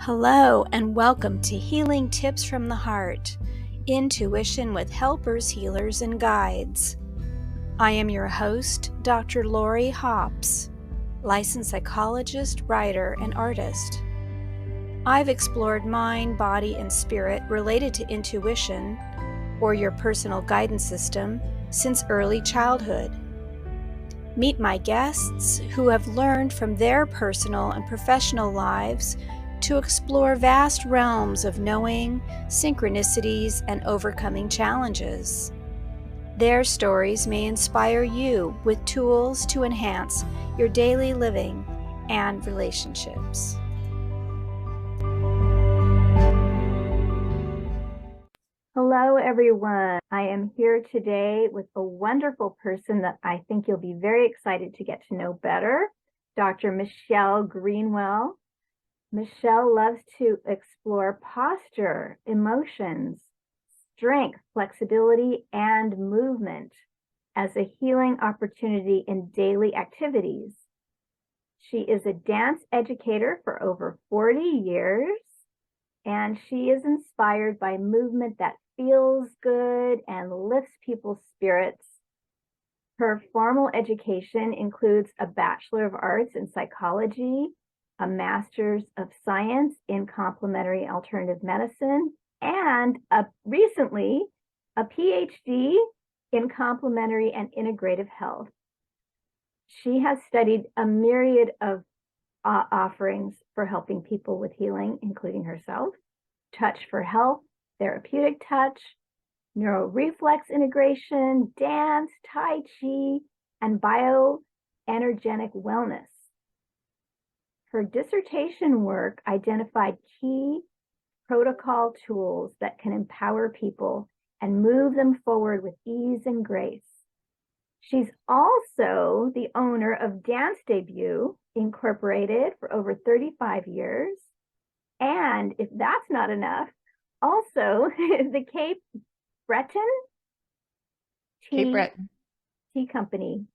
Hello and welcome to Healing Tips from the Heart, Intuition with Helpers, Healers, and Guides. I am your host, Dr. Lori Hops, licensed psychologist, writer, and artist. I've explored mind, body, and spirit related to intuition, or your personal guidance system, since early childhood. Meet my guests who have learned from their personal and professional lives to explore vast realms of knowing, synchronicities, and overcoming challenges. Their stories may inspire you with tools to enhance your daily living and relationships. Hello, everyone. I am here today with a wonderful person that I think you'll be very excited to get to know better, Dr. Michelle Greenwell. Michelle loves to explore posture, emotions, strength, flexibility, and movement as a healing opportunity in daily activities. She is a dance educator for over 40 years, and she is inspired by movement that feels good and lifts people's spirits. Her formal education includes a Bachelor of Arts in Psychology, a Master's of Science in Complementary Alternative Medicine, and recently a Ph.D. in Complementary and Integrative Health. She has studied a myriad of offerings for helping people with healing, including herself: Touch for Health, Therapeutic Touch, NeuroReflex Integration, dance, Tai Chi, and BioEnergetic Wellness. Her dissertation work identified key protocol tools that can empower people and move them forward with ease and grace. She's also the owner of Dance Debut Incorporated for over 35 years. And if that's not enough, also the Cape Breton Tea Company.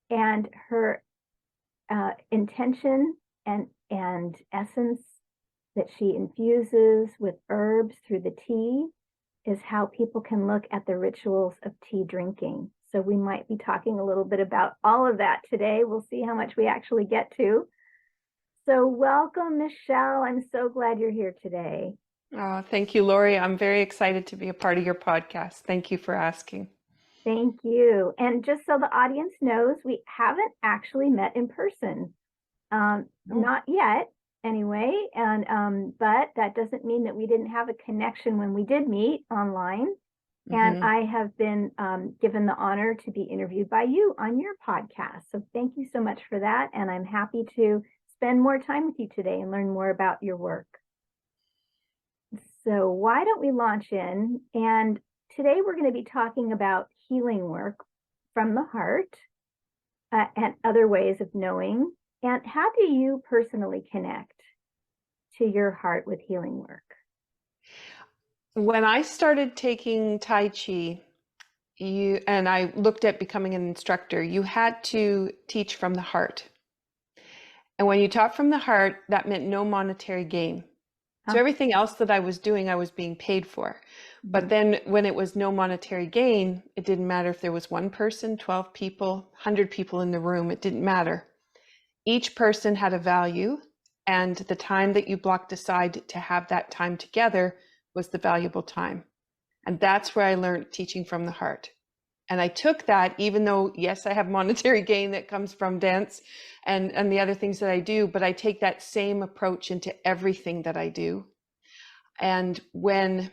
And her intention and essence that she infuses with herbs through the tea is how people can look at the rituals of tea drinking. So we might be talking a little bit about all of that today. We'll see how much we actually get to. So welcome, Michelle. I'm so glad you're here today. Oh, thank you, Lori. I'm very excited to be a part of your podcast. Thank you for asking. Thank you. And just so the audience knows, we haven't actually met in person. Not yet, anyway. And but that doesn't mean that we didn't have a connection when we did meet online. And I have been given the honor to be interviewed by you on your podcast. So thank you so much for that. And I'm happy to spend more time with you today and learn more about your work. So why don't we launch in? And today we're going to be talking about healing work from the heart and other ways of knowing. And how do you personally connect to your heart with healing work? When I started taking Tai Chi, and I looked at becoming an instructor, you had to teach from the heart. And when you taught from the heart, that meant no monetary gain. So everything else that I was doing, I was being paid for. But then when it was no monetary gain, it didn't matter if there was one person, 12 people, 100 people in the room, it didn't matter. Each person had a value, and the time that you blocked aside to have that time together was the valuable time. And that's where I learned teaching from the heart. And I took that, even though, yes, I have monetary gain that comes from dance and the other things that I do, but I take that same approach into everything that I do. And when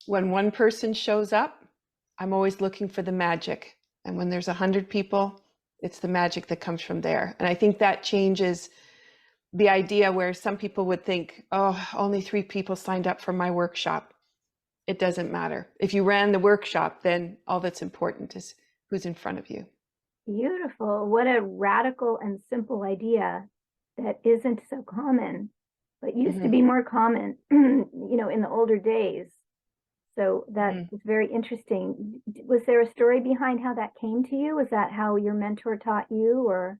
one person shows up, I'm always looking for the magic. And when there's 100 people, it's the magic that comes from there. And I think that changes the idea where some people would think, oh, only 3 people signed up for my workshop. It doesn't matter. If you ran the workshop, then all that's important is who's in front of you. Beautiful. What a radical and simple idea that isn't so common, but used to be more common, in the older days. So that is very interesting. Was there a story behind how that came to you? Was that how your mentor taught you, or?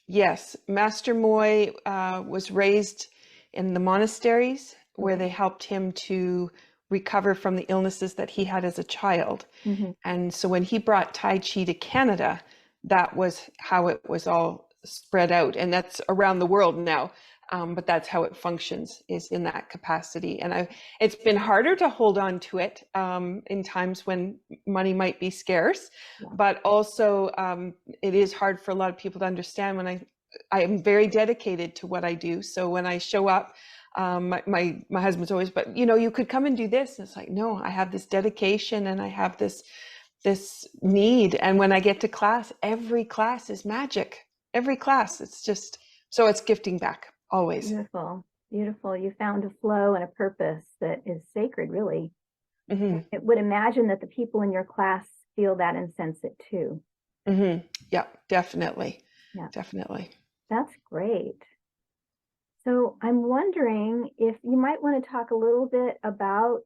Yes, Master Moy was raised in the monasteries where Okay. they helped him to recover from the illnesses that he had as a child. Mm-hmm. And so when he brought Tai Chi to Canada, that was how it was all spread out. And that's around the world now. But that's how it functions, is in that capacity. And it's been harder to hold on to it in times when money might be scarce, Yeah. but also it is hard for a lot of people to understand when I am very dedicated to what I do. So when I show up, my husband's always, but you could come and do this. And it's like, no, I have this dedication and I have this need. And when I get to class, every class is magic. Every class, it's just, so it's gifting back always. Beautiful. Beautiful. You found a flow and a purpose that is sacred, really. Mm-hmm. It would imagine that the people in your class feel that and sense it too. Mm-hmm. Yeah, definitely. Yeah. Definitely. That's great. So I'm wondering if you might want to talk a little bit about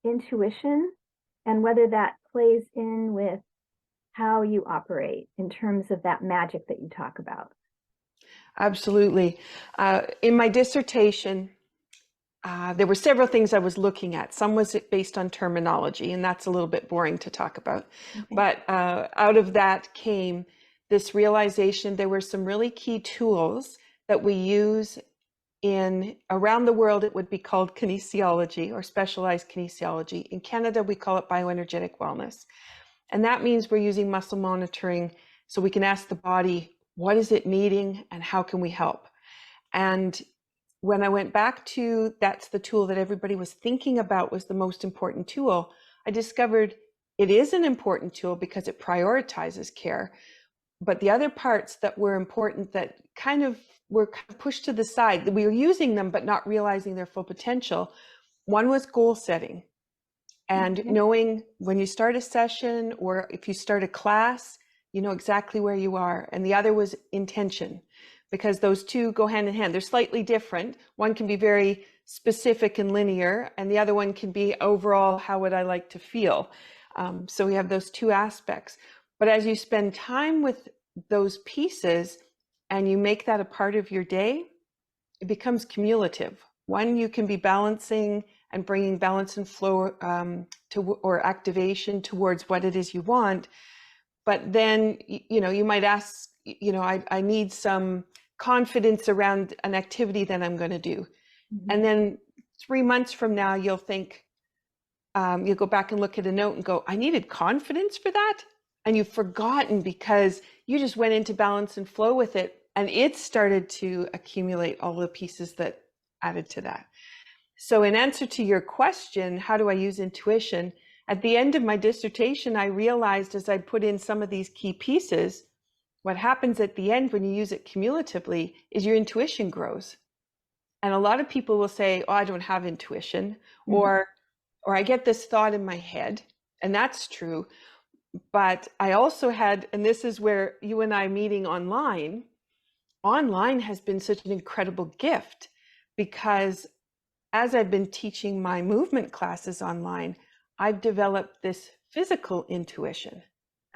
intuition and whether that plays in with how you operate in terms of that magic that you talk about. Absolutely. In my dissertation, there were several things I was looking at. Some was based on terminology, and that's a little bit boring to talk about. Okay. But out of that came this realization there were some really key tools that we use around the world. It would be called kinesiology or specialized kinesiology. In Canada, we call it BioEnergetic Wellness. And that means we're using muscle monitoring so we can ask the body, what is it needing and how can we help? And when I went back to that's the tool that everybody was thinking about was the most important tool, I discovered it is an important tool because it prioritizes care. But the other parts that were important that kind of were pushed to the side, that we were using them but not realizing their full potential. One was goal setting. And knowing when you start a session or if you start a class, you know exactly where you are. And the other was intention, because those two go hand in hand. They're slightly different. One can be very specific and linear, and the other one can be overall, how would I like to feel? So we have those two aspects. But as you spend time with those pieces and you make that a part of your day, it becomes cumulative. One, you can be balancing and bringing balance and flow or activation towards what it is you want. But then, you might ask, I need some confidence around an activity that I'm going to do. Mm-hmm. And then 3 months from now, you'll think, you'll go back and look at a note and go, I needed confidence for that. And you've forgotten because you just went into balance and flow with it. And it started to accumulate all the pieces that added to that. So in answer to your question, how do I use intuition? At the end of my dissertation, I realized as I put in some of these key pieces, what happens at the end when you use it cumulatively is your intuition grows. And a lot of people will say, oh, I don't have intuition, Mm-hmm. or I get this thought in my head, and that's true. But I also had, and this is where you and I meeting online has been such an incredible gift, because as I've been teaching my movement classes online, I've developed this physical intuition.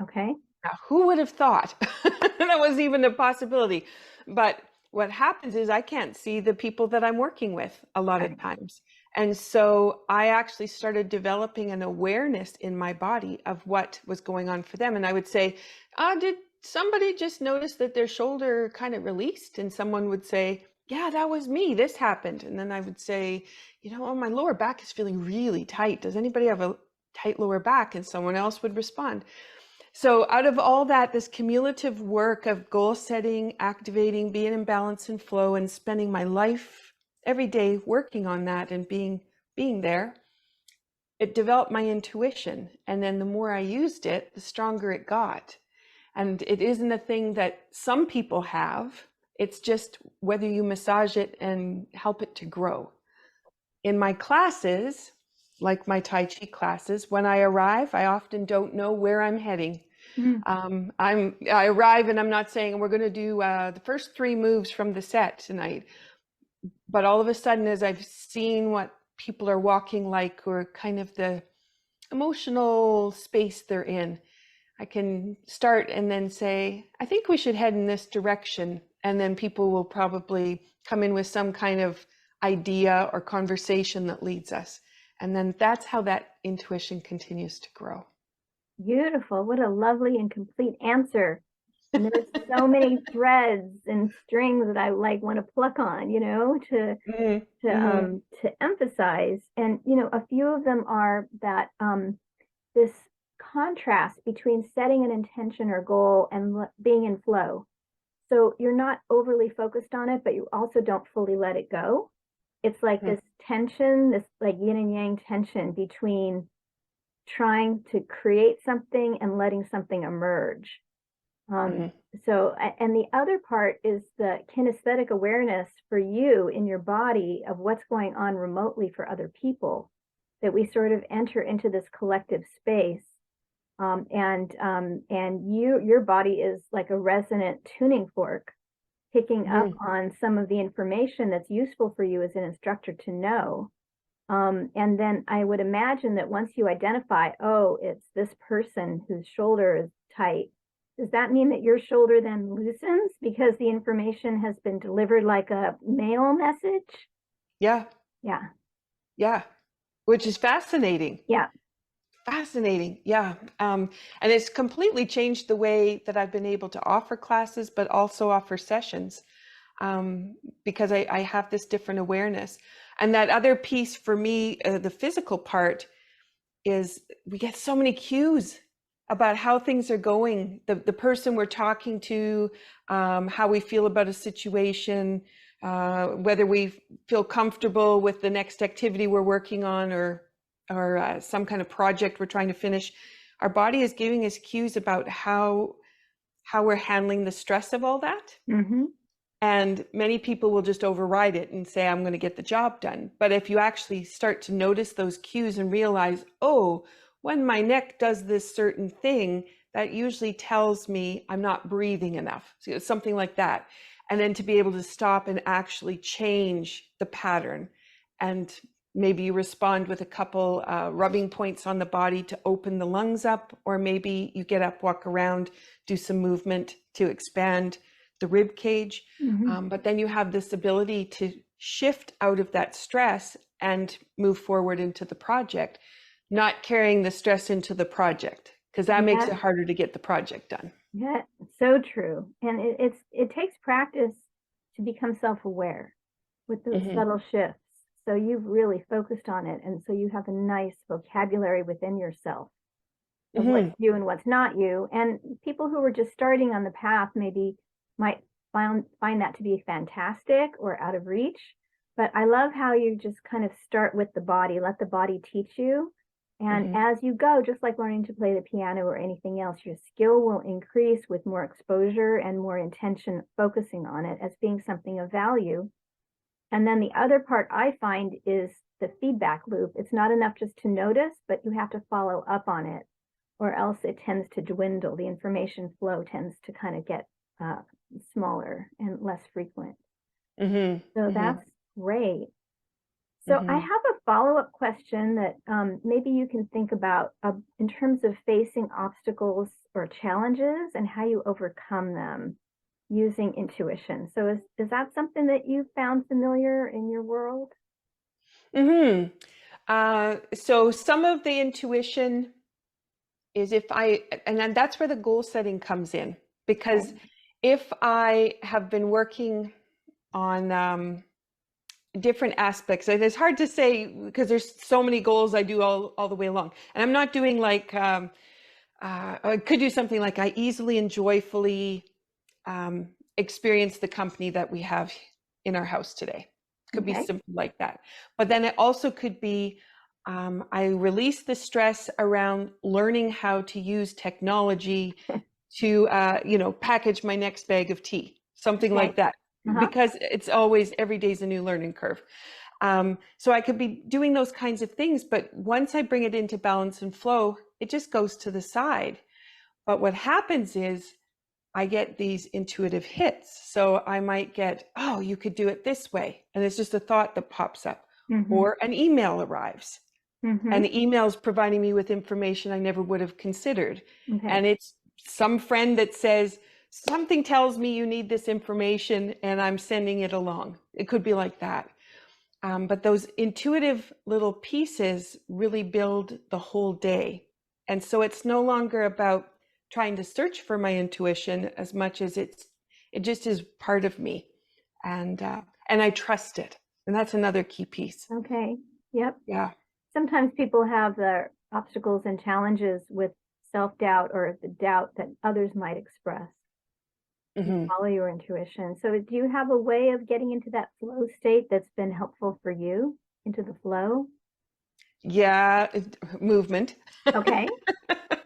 Okay. Now, who would have thought that was even a possibility? But what happens is I can't see the people that I'm working with a lot of times. And so I actually started developing an awareness in my body of what was going on for them. And I would say, did somebody just notice that their shoulder kind of released? And someone would say, yeah, that was me. This happened. And then I would say, oh, my lower back is feeling really tight. Does anybody have a tight lower back? And someone else would respond. So out of all that, this cumulative work of goal setting, activating, being in balance and flow, and spending my life every day working on that and being there, it developed my intuition. And then the more I used it, the stronger it got. And it isn't a thing that some people have. It's just whether you massage it and help it to grow. In my classes, like my Tai Chi classes, when I arrive, I often don't know where I'm heading. Mm-hmm. I arrive and I'm not saying we're going to do the first 3 moves from the set tonight. But all of a sudden, as I've seen what people are walking like, or kind of the emotional space they're in, I can start and then say, I think we should head in this direction. And then people will probably come in with some kind of idea or conversation that leads us. And then that's how that intuition continues to grow. Beautiful. What a lovely and complete answer. And there's so many threads and strings that I like want to pluck on, to emphasize. And, a few of them are that this contrast between setting an intention or goal and being in flow. So you're not overly focused on it, but you also don't fully let it go. It's like this tension, this like yin and yang tension between trying to create something and letting something emerge. So, and the other part is the kinesthetic awareness for you in your body of what's going on remotely for other people, that we sort of enter into this collective space. And your body is like a resonant tuning fork, picking up on some of the information that's useful for you as an instructor to know. And then I would imagine that once you identify, oh, it's this person whose shoulder is tight, does that mean that your shoulder then loosens because the information has been delivered like a mail message? Yeah. Yeah. Yeah. Which is fascinating. Yeah. Fascinating. Yeah. And it's completely changed the way that I've been able to offer classes, but also offer sessions, because I have this different awareness. And that other piece for me, the physical part, is we get so many cues about how things are going, the person we're talking to, how we feel about a situation, whether we feel comfortable with the next activity we're working on, or some kind of project we're trying to finish. Our body is giving us cues about how we're handling the stress of all that. And many people will just override it and say, I'm going to get the job done. But if you actually start to notice those cues and realize, oh, when my neck does this certain thing, that usually tells me I'm not breathing enough. So something like that. And then to be able to stop and actually change the pattern. And maybe you respond with a couple rubbing points on the body to open the lungs up, or maybe you get up, walk around, do some movement to expand the rib cage. But then you have this ability to shift out of that stress and move forward into the project, not carrying the stress into the project, because that makes it harder to get the project done. Yeah, so true. And it takes practice to become self-aware with those subtle shifts. So you've really focused on it. And so you have a nice vocabulary within yourself of what's you and what's not you. And people who are just starting on the path maybe might find that to be fantastic or out of reach. But I love how you just kind of start with the body, let the body teach you. And as you go, just like learning to play the piano or anything else, your skill will increase with more exposure and more intention, focusing on it as being something of value. And then the other part I find is the feedback loop. It's not enough just to notice, but you have to follow up on it, or else it tends to dwindle. The information flow tends to kind of get smaller and less frequent. So that's great. So I have a follow-up question that maybe you can think about in terms of facing obstacles or challenges and how you overcome them using intuition. So is that something that you found familiar in your world? So some of the intuition is and then that's where the goal setting comes in, because if I have been working on different aspects, and it's hard to say because there's so many goals I do all the way along, and I'm not doing like I could do something like I easily and joyfully experience the company that we have in our house today. Could be simple like that. But then it also could be I release the stress around learning how to use technology to package my next bag of tea, something like that. Because it's always, every day's a new learning curve. So I could be doing those kinds of things, but once I bring it into balance and flow, it just goes to the side. But what happens is I get these intuitive hits. So I might get, oh, you could do it this way. And it's just a thought that pops up, or an email arrives. And the email is providing me with information I never would have considered. And it's some friend that says, something tells me you need this information and I'm sending it along. It could be like that. But those intuitive little pieces really build the whole day. And so it's no longer about trying to search for my intuition as much as it just is part of me. And I trust it. And that's another key piece. Okay. Yep. Yeah. Sometimes people have their obstacles and challenges with self-doubt or the doubt that others might express. Mm-hmm. Follow your intuition. So do you have a way of getting into that flow state that's been helpful for you, into the flow? Yeah, movement. Okay.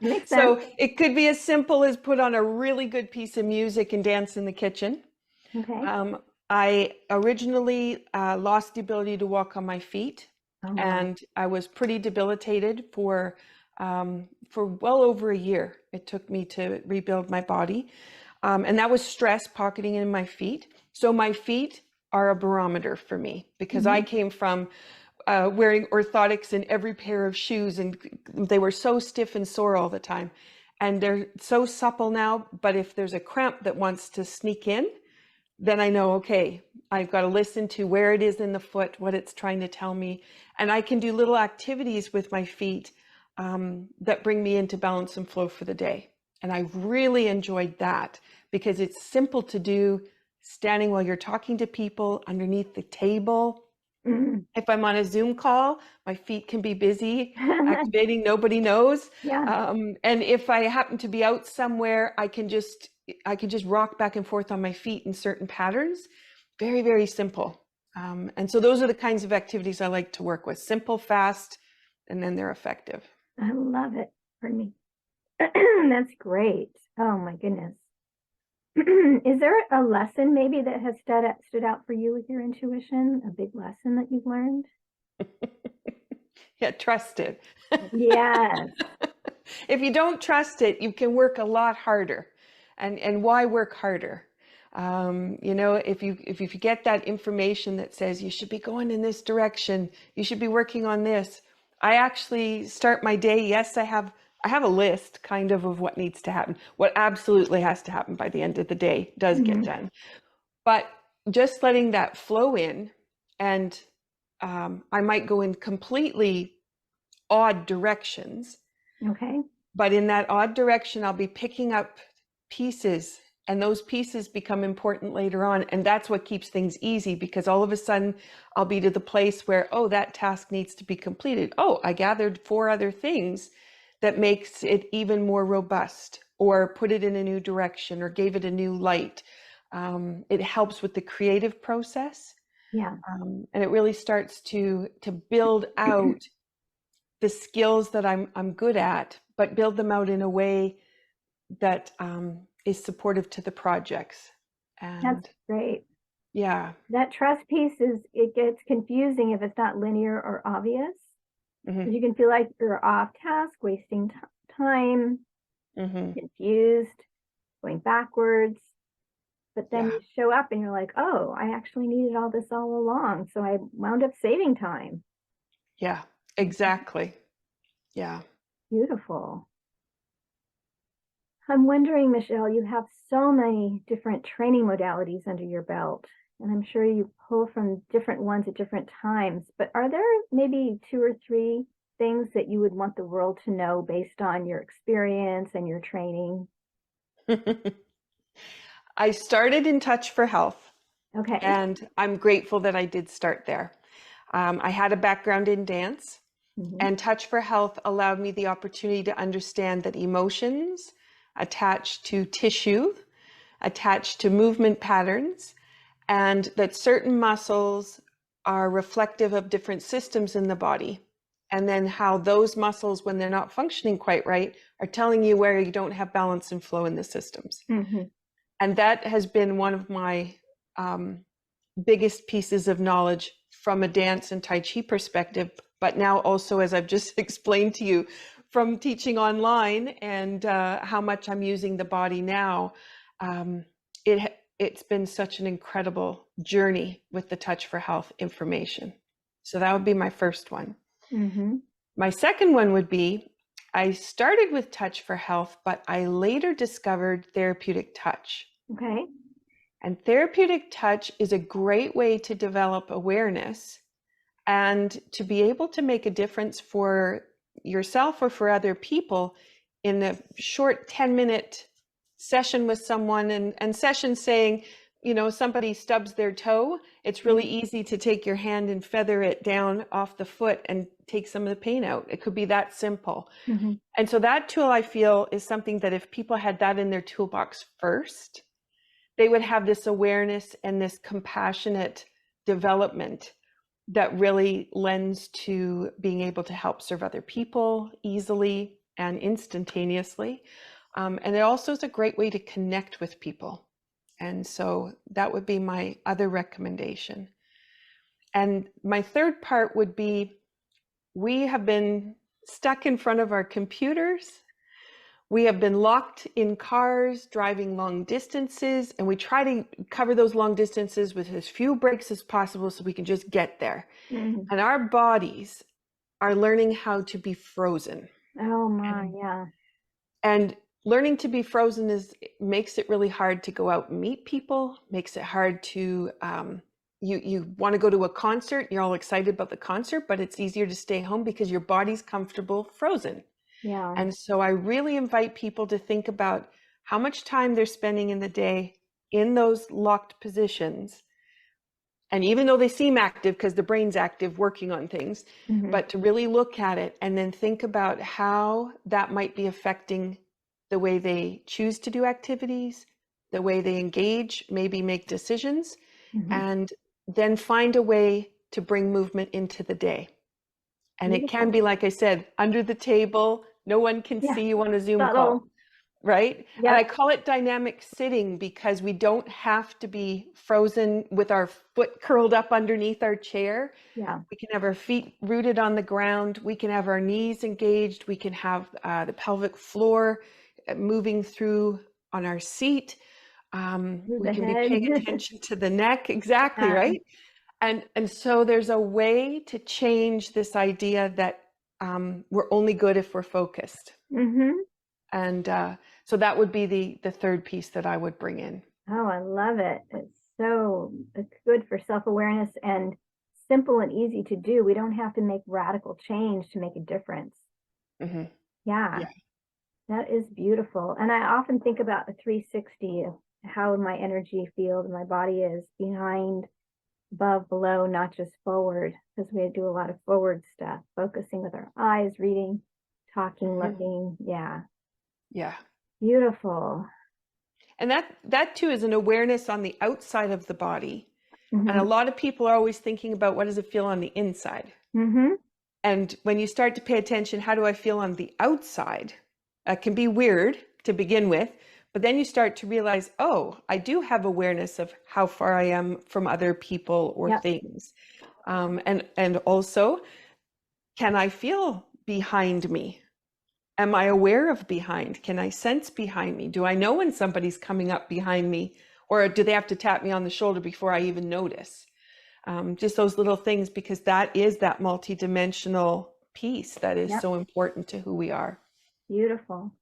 Makes sense. So it could be as simple as put on a really good piece of music and dance in the kitchen. Okay. I originally lost the ability to walk on my feet, Oh, wow. and I was pretty debilitated for well over a year. It took me to rebuild my body. And that was stress pocketing in my feet. So my feet are a barometer for me, because I came from wearing orthotics in every pair of shoes, and they were so stiff and sore all the time. And they're so supple now, but if there's a cramp that wants to sneak in, then I know, okay, I've got to listen to where it is in the foot, what it's trying to tell me. And I can do little activities with my feet that bring me into balance and flow for the day. And I really enjoyed that, because it's simple to do, standing while you're talking to people, underneath the table. If I'm on a Zoom call, my feet can be busy, activating, nobody knows. Yeah. And if I happen to be out somewhere, I can just rock back and forth on my feet in certain patterns. Very, very simple. And so those are the kinds of activities I like to work with. Simple, fast, and then they're effective. I love it. Pardon me. That's great. Oh my goodness. Is there a lesson maybe that has stood out for you with your intuition? A big lesson that you've learned? Yeah, trust it. Yes. If you don't trust it, you can work a lot harder. And why work harder? If you get that information that says you should be going in this direction, you should be working on this. I actually start my day. Yes, I have a list kind of what needs to happen. What absolutely has to happen by the end of the day does get done. But just letting that flow in, and I might go in completely odd directions. Okay. But in that odd direction, I'll be picking up pieces, and those pieces become important later on. And that's what keeps things easy, because all of a sudden I'll be to the place where, oh, that task needs to be completed. Oh, I gathered 4 other things that makes it even more robust, or put it in a new direction, or gave it a new light. It helps with the creative process. Yeah. And it really starts to build out the skills that I'm good at, but build them out in a way that is supportive to the projects. And That's great. yeah. That trust piece it gets confusing if it's not linear or obvious. You can feel like you're off task, wasting time, confused, going backwards. But then you show up and you're like, oh, I actually needed all this all along. So I wound up saving time. Yeah, exactly. Yeah. Beautiful. I'm wondering, Michelle, you have so many different training modalities under your belt, and I'm sure you pull from different ones at different times, but are there maybe 2 or 3 things that you would want the world to know based on your experience and your training? I started in Touch for Health. Okay. And I'm grateful that I did start there. I had a background in dance, and Touch for Health allowed me the opportunity to understand that emotions attached to tissue, attached to movement patterns, and that certain muscles are reflective of different systems in the body. And then how those muscles, when they're not functioning quite right, are telling you where you don't have balance and flow in the systems. And that has been one of my biggest pieces of knowledge from a dance and Tai Chi perspective, but now also, as I've just explained to you, from teaching online and how much I'm using the body now, it's been such an incredible journey with the Touch for Health information. So that would be my first one. My second one would be, I started with Touch for Health, but I later discovered Therapeutic Touch. Okay. And Therapeutic Touch is a great way to develop awareness and to be able to make a difference for yourself or for other people in a short 10-minute session with someone, and session saying, somebody stubs their toe, it's really easy to take your hand and feather it down off the foot and take some of the pain out. It could be that simple. Mm-hmm. And so that tool, I feel, is something that if people had that in their toolbox first, they would have this awareness and this compassionate development that really lends to being able to help serve other people easily and instantaneously. And it also is a great way to connect with people. And so that would be my other recommendation. And my third part would be, we have been stuck in front of our computers. We have been locked in cars, driving long distances, and we try to cover those long distances with as few breaks as possible so we can just get there. Mm-hmm. And our bodies are learning how to be frozen. Oh my, yeah. And learning to be frozen makes it really hard to go out and meet people, makes it hard to, you want to go to a concert, you're all excited about the concert, but it's easier to stay home because your body's comfortable frozen. Yeah. And so I really invite people to think about how much time they're spending in the day in those locked positions. And even though they seem active because the brain's active working on things, Mm-hmm. but to really look at it and then think about how that might be affecting the way they choose to do activities, the way they engage, maybe make decisions, Mm-hmm. and then find a way to bring movement into the day. And Beautiful. it can be, like I said, under the table, no one can see you on a Zoom call, right? Yep. And I call it dynamic sitting because we don't have to be frozen with our foot curled up underneath our chair. Yeah. We can have our feet rooted on the ground. We can have our knees engaged. We can have the pelvic floor moving through on our seat. We can be paying attention to the neck. Exactly, right? And so there's a way to change this idea that we're only good if we're focused. Mm-hmm. And so that would be the third piece that I would bring in. Oh, I love it. It's good for self-awareness and simple and easy to do. We don't have to make radical change to make a difference. Mm-hmm. Yeah, that is beautiful. And I often think about the 360, how my energy field and my body is behind, above, below, not just forward, because we do a lot of forward stuff, focusing with our eyes, reading, talking, looking. Yeah. Yeah. Beautiful. And that too is an awareness on the outside of the body. Mm-hmm. And a lot of people are always thinking about, what does it feel on the inside? Mm-hmm. And when you start to pay attention, how do I feel on the outside? It can be weird to begin with, but then you start to realize, oh, I do have awareness of how far I am from other people or things. And also, can I feel behind me? Am I aware of behind? Can I sense behind me? Do I know when somebody's coming up behind me, or do they have to tap me on the shoulder before I even notice? Just those little things, because that is that multidimensional piece that is so important to who we are. Beautiful.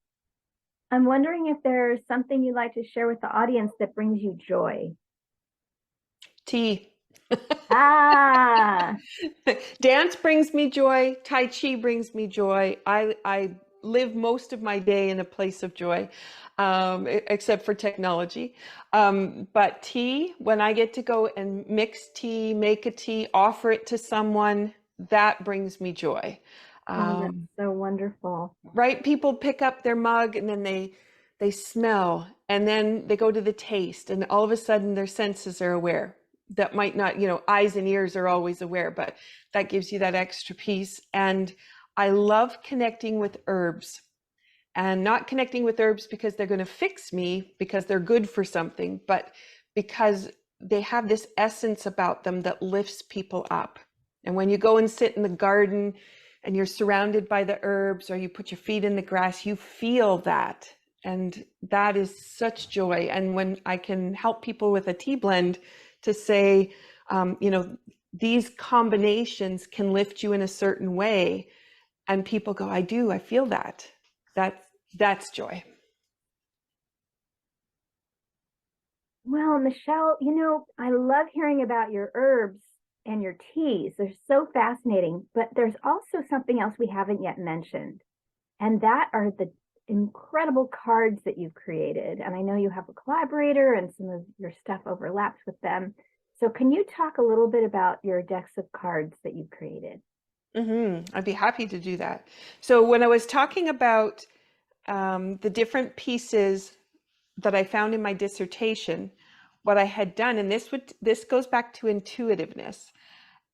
I'm wondering if there's something you'd like to share with the audience that brings you joy. Tea. Ah. Dance brings me joy. Tai Chi brings me joy. I live most of my day in a place of joy, except for technology. But tea, when I get to go and mix tea, make a tea, offer it to someone, that brings me joy. That's so wonderful. Right? People pick up their mug and then they smell, and then they go to the taste, and all of a sudden their senses are aware. That might not, eyes and ears are always aware, but that gives you that extra piece. And I love connecting with herbs, and not connecting with herbs because they're going to fix me, because they're good for something, but because they have this essence about them that lifts people up. And when you go and sit in the garden and you're surrounded by the herbs, or you put your feet in the grass, you feel that. And that is such joy. And when I can help people with a tea blend to say, these combinations can lift you in a certain way, and people go, I feel that. That's joy. Well, Michelle, I love hearing about your herbs. and your teas. They're so fascinating, but there's also something else we haven't yet mentioned, and that are the incredible cards that you've created. And I know you have a collaborator and some of your stuff overlaps with them. So can you talk a little bit about your decks of cards that you've created? I'd be happy to do that. So when I was talking about the different pieces that I found in my dissertation, what I had done, and this goes back to intuitiveness,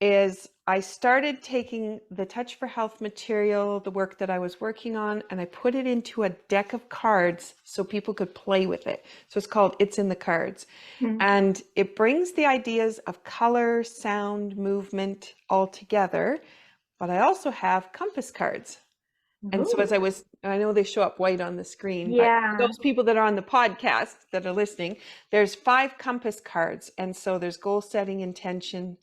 is I started taking the Touch for Health material, the work that I was working on, and I put it into a deck of cards so people could play with it. So it's called It's in the Cards. Mm-hmm. And it brings the ideas of color, sound, movement all together. But I also have compass cards. And so I know they show up white on the screen, but for Yeah. those people that are on the podcast that are listening, there's 5 compass cards. And so there's goal setting, intention,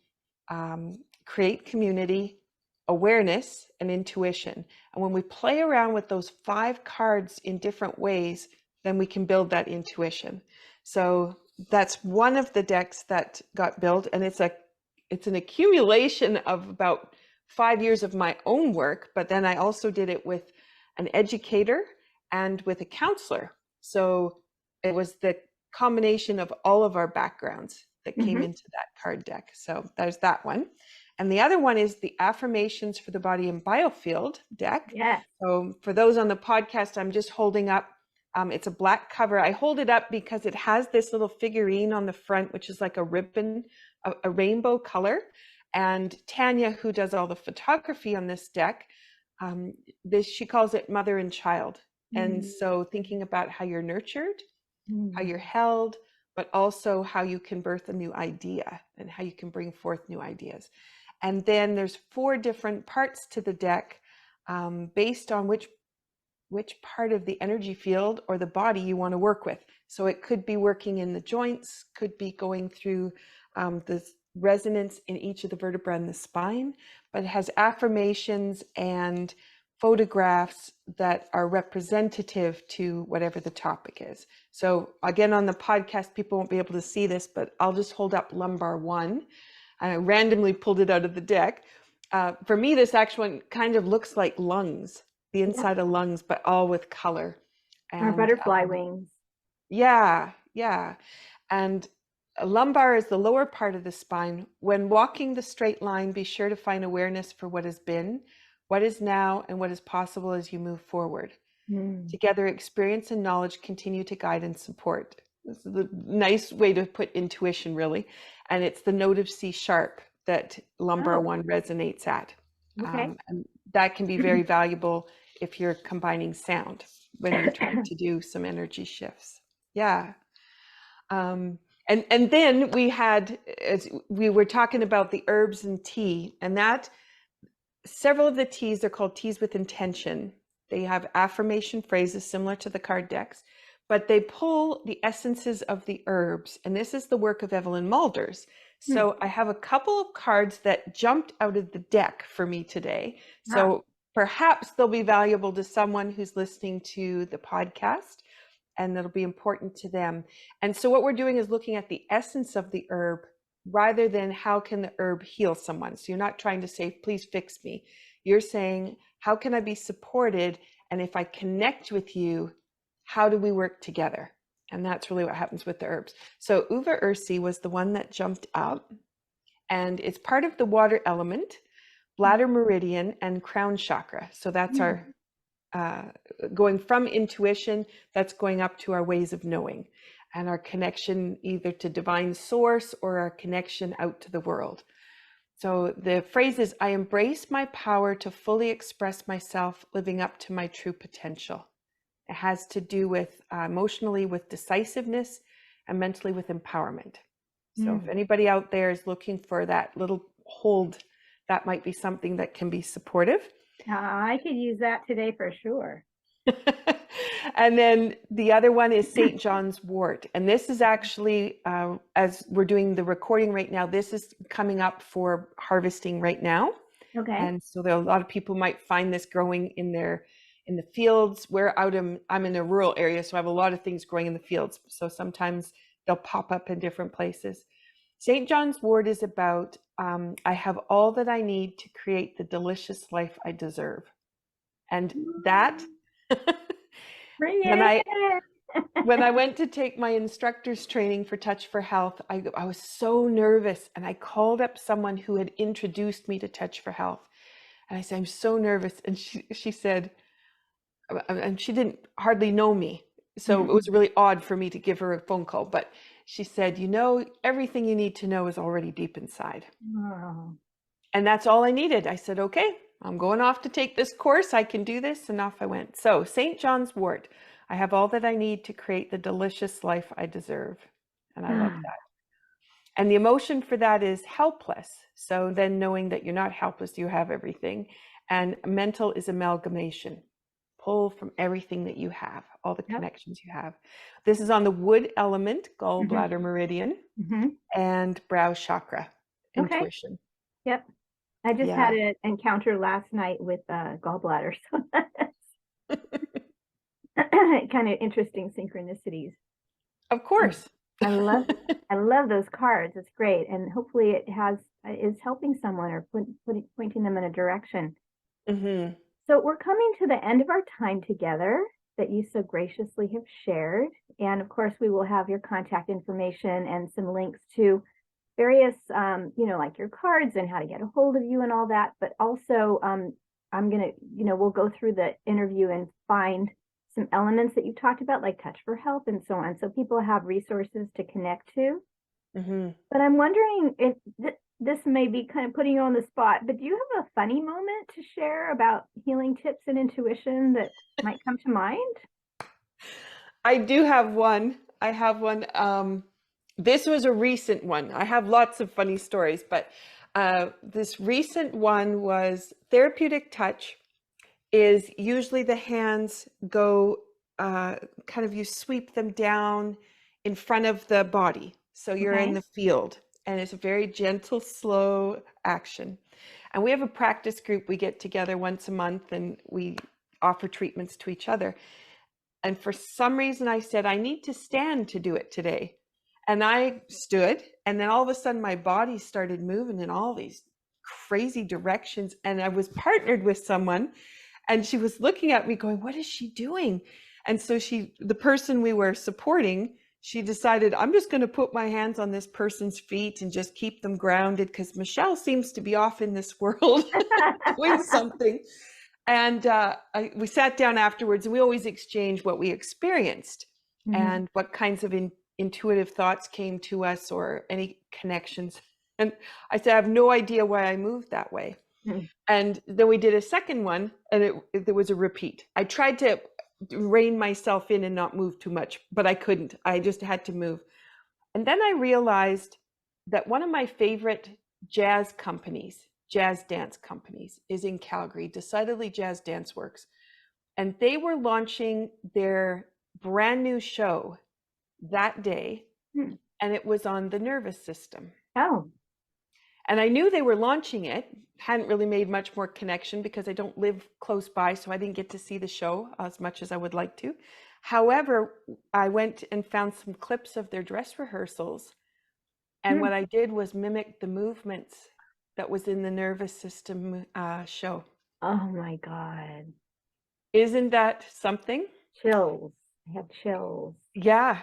create community, awareness, and intuition. And when we play around with those 5 cards in different ways, then we can build that intuition. So that's one of the decks that got built, and it's an accumulation of about 5 years of my own work, but then I also did it with an educator and with a counselor. So it was the combination of all of our backgrounds that came into that card deck. So there's that one. And the other one is the Affirmations for the Body and Biofield deck. Yes. So for those on the podcast, I'm just holding up, it's a black cover. I hold it up because it has this little figurine on the front, which is like a ribbon, a rainbow color. And Tanya, who does all the photography on this deck, she calls it mother and child. And so thinking about how you're nurtured, how you're held, but also how you can birth a new idea and how you can bring forth new ideas. And then there's 4 different parts to the deck based on which part of the energy field or the body you want to work with. So it could be working in the joints, could be going through the resonance in each of the vertebrae in the spine, but it has affirmations and photographs that are representative to whatever the topic is. So again, on the podcast, people won't be able to see this, but I'll just hold up lumbar 1. I randomly pulled it out of the deck. For me, this actual one kind of looks like lungs, the inside of lungs, but all with color. Or butterfly wings. Yeah. And lumbar is the lower part of the spine. When walking the straight line, be sure to find awareness for what has been, what is now, and what is possible as you move forward. Together, experience and knowledge continue to guide and support. This is a nice way to put intuition, really. And it's the note of C sharp that lumbar 1 resonates at. And that can be very valuable if you're combining sound when you're trying to do some energy shifts. Yeah. And then we had, as we were talking about the herbs and tea, and that several of the teas are called teas with intention. They have affirmation phrases similar to the card decks, but they pull the essences of the herbs. And this is the work of Evelyn Malders. So I have a couple of cards that jumped out of the deck for me today. So perhaps they'll be valuable to someone who's listening to the podcast, and that'll be important to them. And so what we're doing is looking at the essence of the herb rather than how can the herb heal someone. So you're not trying to say, please fix me. You're saying, how can I be supported? And if I connect with you, how do we work together? And that's really what happens with the herbs. So Uva Ursi was the one that jumped up, and it's part of the water element, bladder meridian, and crown chakra. So that's our going from intuition, that's going up to our ways of knowing and our connection either to divine source or our connection out to the world. So the phrase is, I embrace my power to fully express myself, living up to my true potential. It has to do with emotionally with decisiveness and mentally with empowerment. So if anybody out there is looking for that little hold, that might be something that can be supportive. I could use that today for sure. And then the other one is St. John's wort. And this is actually, as we're doing the recording right now, this is coming up for harvesting right now. Okay. And so there are a lot of people might find this growing in the fields. I'm in a rural area, so I have a lot of things growing in the fields. So sometimes they'll pop up in different places. St. John's wort is about I have all that I need to create the delicious life I deserve. And that, Bring when it I in. when I went to take my instructor's training for Touch for Health, I was so nervous, and I called up someone who had introduced me to Touch for Health. And I said, I'm so nervous. And she said, and she didn't hardly know me. So it was really odd for me to give her a phone call. But she said, you know, everything you need to know is already deep inside. Oh. And that's all I needed. I said, okay, I'm going off to take this course. I can do this. And off I went. So St. John's wort, I have all that I need to create the delicious life I deserve. And I love that. And the emotion for that is helpless. So then knowing that you're not helpless, you have everything. And mental is amalgamation. Pull from everything that you have, all the connections you have. This is on the wood element, gallbladder meridian, and brow chakra, intuition. Yep. I just had an encounter last night with gallbladder. So kind of interesting synchronicities. Of course. I love those cards. It's great. And hopefully it is helping someone or pointing them in a direction. So we're coming to the end of our time together that you so graciously have shared. And of course, we will have your contact information and some links to various, like your cards and how to get a hold of you and all that. But also, I'm going to, we'll go through the interview and find some elements that you talked about, like Touch for Health and so on. So people have resources to connect to. But I'm wondering if this may be kind of putting you on the spot, but do you have a funny moment to share about healing tips and intuition that might come to mind? I do have one. I have one. This was a recent one. I have lots of funny stories, but this recent one was Therapeutic Touch is usually the hands go kind of, you sweep them down in front of the body. So you're in the field, and it's a very gentle, slow action. And we have a practice group. We get together once a month and we offer treatments to each other. And for some reason I said, I need to stand to do it today. And I stood, and then all of a sudden my body started moving in all these crazy directions. And I was partnered with someone, and she was looking at me going, what is she doing? And so the person we were supporting, she decided, I'm just going to put my hands on this person's feet and just keep them grounded, because Michelle seems to be off in this world doing something. And we sat down afterwards, and we always exchange what we experienced and what kinds of intuitive thoughts came to us or any connections. And I said, I have no idea why I moved that way. And then we did a second one, and there was a repeat. I tried to rein myself in and not move too much, but I couldn't. I just had to move. And then I realized that one of my favorite jazz dance companies is in Calgary, Decidedly Jazz Dance Works. And they were launching their brand new show that day, and it was on the nervous system. Oh. And I knew they were launching it, hadn't really made much more connection because I don't live close by, so I didn't get to see the show as much as I would like to. However, I went and found some clips of their dress rehearsals, and what I did was mimic the movements that was in the nervous system show. Oh my God. Isn't that something? Chills. I have chills. Yeah.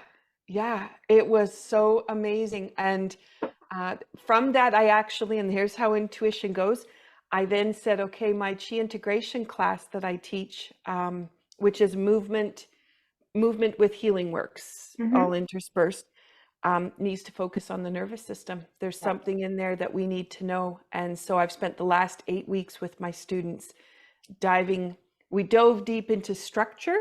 It was so amazing. And from that, I actually, and here's how intuition goes, I then said, okay, my Chi integration class that I teach, which is movement with healing works, all interspersed, needs to focus on the nervous system. There's something in there that we need to know. And so I've spent the last 8 weeks with my students we dove deep into structure,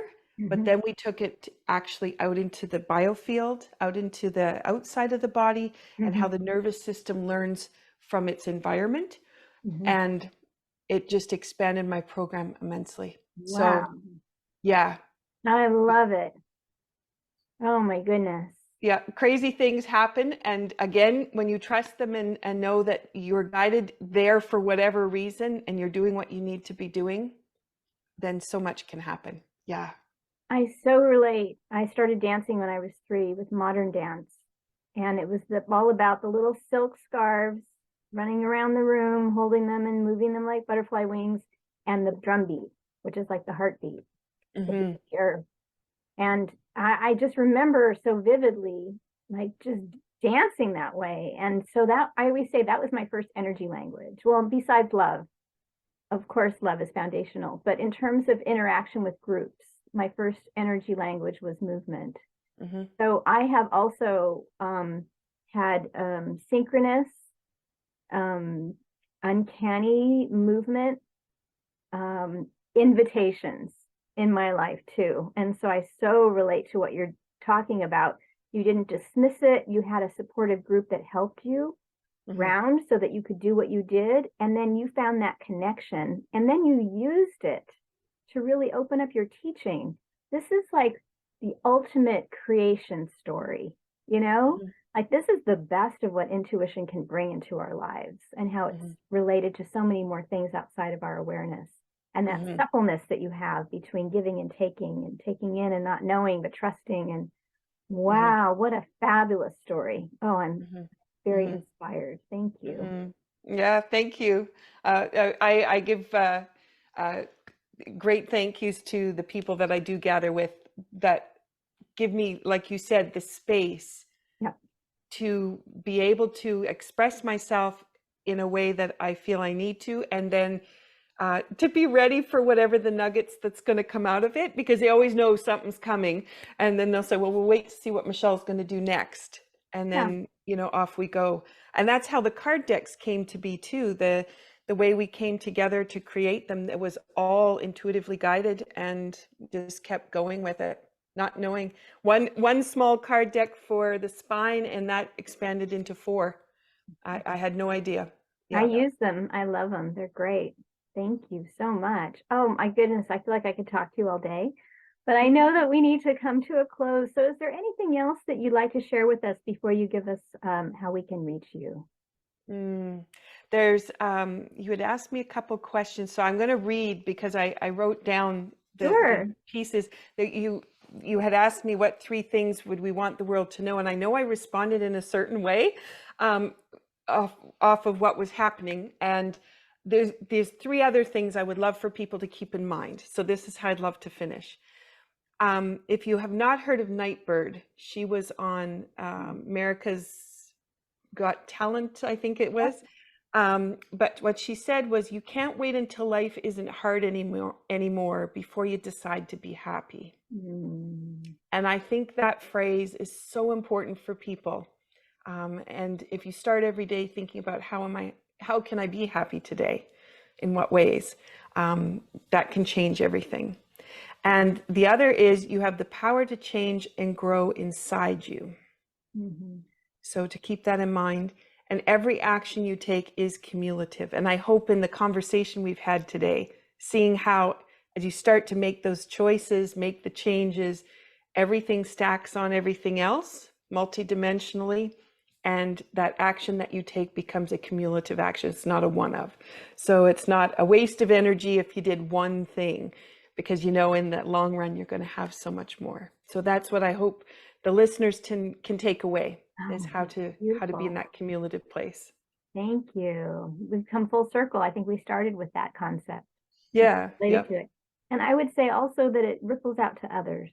but then we took it actually out into the biofield, out into the outside of the body, and how the nervous system learns from its environment. And it just expanded my program immensely. Wow. So, yeah. I love it. Oh my goodness. Yeah, crazy things happen. And again, when you trust them and know that you're guided there for whatever reason and you're doing what you need to be doing, then so much can happen. Yeah. I so relate. I started dancing when I was 3 with modern dance. And it was all about the little silk scarves running around the room, holding them and moving them like butterfly wings, and the drum beat, which is like the heartbeat. Mm-hmm. And I just remember so vividly, like just dancing that way. And so that I always say that was my first energy language. Well, besides love, of course, love is foundational. But in terms of interaction with groups, my first energy language was movement. Mm-hmm. So I have also had synchronous, uncanny movement invitations in my life too. And so I so relate to what you're talking about. You didn't dismiss it. You had a supportive group that helped you round so that you could do what you did. And then you found that connection. And then you used it to really open up your teaching. This is like the ultimate creation story, you know? Like this is the best of what intuition can bring into our lives and how it's related to so many more things outside of our awareness. And that suppleness that you have between giving and taking in and not knowing, but trusting. And wow, what a fabulous story. Oh, I'm very inspired. Thank you. Yeah, thank you. I give great thank yous to the people that I do gather with that give me, like you said, the space to be able to express myself in a way that I feel I need to, and then to be ready for whatever the nuggets that's going to come out of it, because they always know something's coming, and then they'll say, well, we'll wait to see what Michelle's going to do next, and then you know, off we go. And that's how the card decks came to be too. The way we came together to create them, it was all intuitively guided, and just kept going with it, not knowing. One small card deck for the spine, and that expanded into 4. I had no idea. I use them. I love them. They're great. Thank you so much. Oh my goodness, I feel like I could talk to you all day, but I know that we need to come to a close. So is there anything else that you'd like to share with us before you give us how we can reach you? There's, you had asked me a couple questions, so I'm going to read, because I wrote down the pieces that you had asked me, what 3 things would we want the world to know? And I know I responded in a certain way off of what was happening. And there's 3 other things I would love for people to keep in mind. So this is how I'd love to finish. If you have not heard of Nightbird, she was on America's Got Talent, I think it was. But what she said was, you can't wait until life isn't hard anymore before you decide to be happy. And I think that phrase is so important for people. And if you start every day thinking about how can I be happy today? In what ways? That can change everything. And the other is, you have the power to change and grow inside you. So to keep that in mind, and every action you take is cumulative. And I hope in the conversation we've had today, seeing how as you start to make those choices, make the changes, everything stacks on everything else multidimensionally. And that action that you take becomes a cumulative action. It's not a one-of. So it's not a waste of energy if you did one thing, because you know in the long run you're going to have so much more. So that's what I hope the listeners can take away, is how to be in that cumulative place. Thank you. We've come full circle. I think we started with that concept. Yeah. Related to it. And I would say also that it ripples out to others.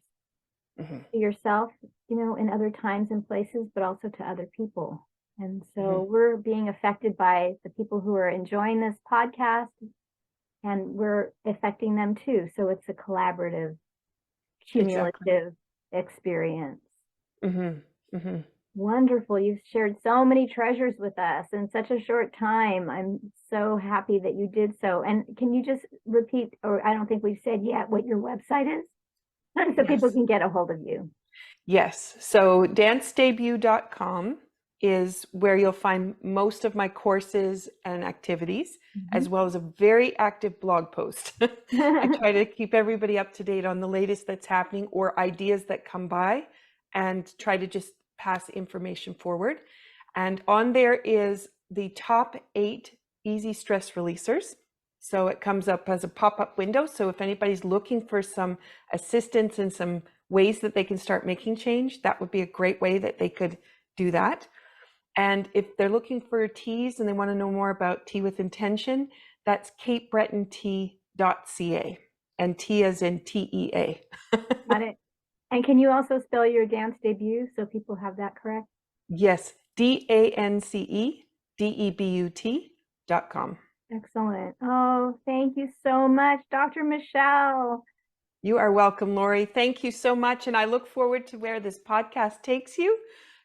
To yourself, you know, in other times and places, but also to other people. And so we're being affected by the people who are enjoying this podcast, and we're affecting them too. So it's a collaborative, cumulative experience. Wonderful. You've shared so many treasures with us in such a short time. I'm so happy that you did so. And can you just repeat, or I don't think we've said yet, what your website is? So people can get a hold of you. Yes. So dancedebut.com is where you'll find most of my courses and activities, as well as a very active blog post. I try to keep everybody up to date on the latest that's happening or ideas that come by, and try to just pass information forward. And on there is the top 8 easy stress releasers. So it comes up as a pop-up window. So if anybody's looking for some assistance and some ways that they can start making change, that would be a great way that they could do that. And if they're looking for teas and they want to know more about Tea with Intention, that's capebretontea.ca, and tea as in TEA. Got it. And can you also spell your dance debut so people have that correct? Yes, DANCEDEBUT.com. Excellent. Oh, thank you so much, Dr. Michelle. You are welcome, Lori. Thank you so much. And I look forward to where this podcast takes you,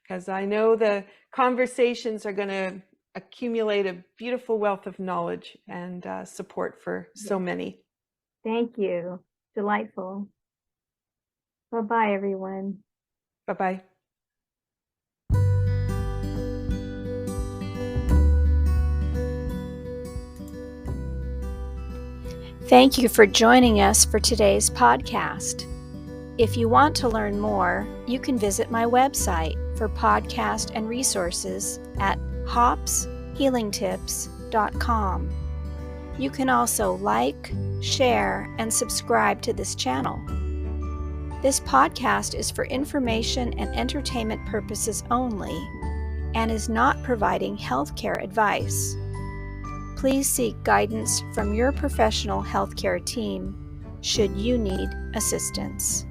because I know the conversations are going to accumulate a beautiful wealth of knowledge and support for so many. Thank you. Delightful. Bye-bye, everyone. Bye-bye. Thank you for joining us for today's podcast. If you want to learn more, you can visit my website for podcast and resources at hopshealingtips.com. You can also like, share, and subscribe to this channel. This podcast is for information and entertainment purposes only and is not providing healthcare advice. Please seek guidance from your professional healthcare team should you need assistance.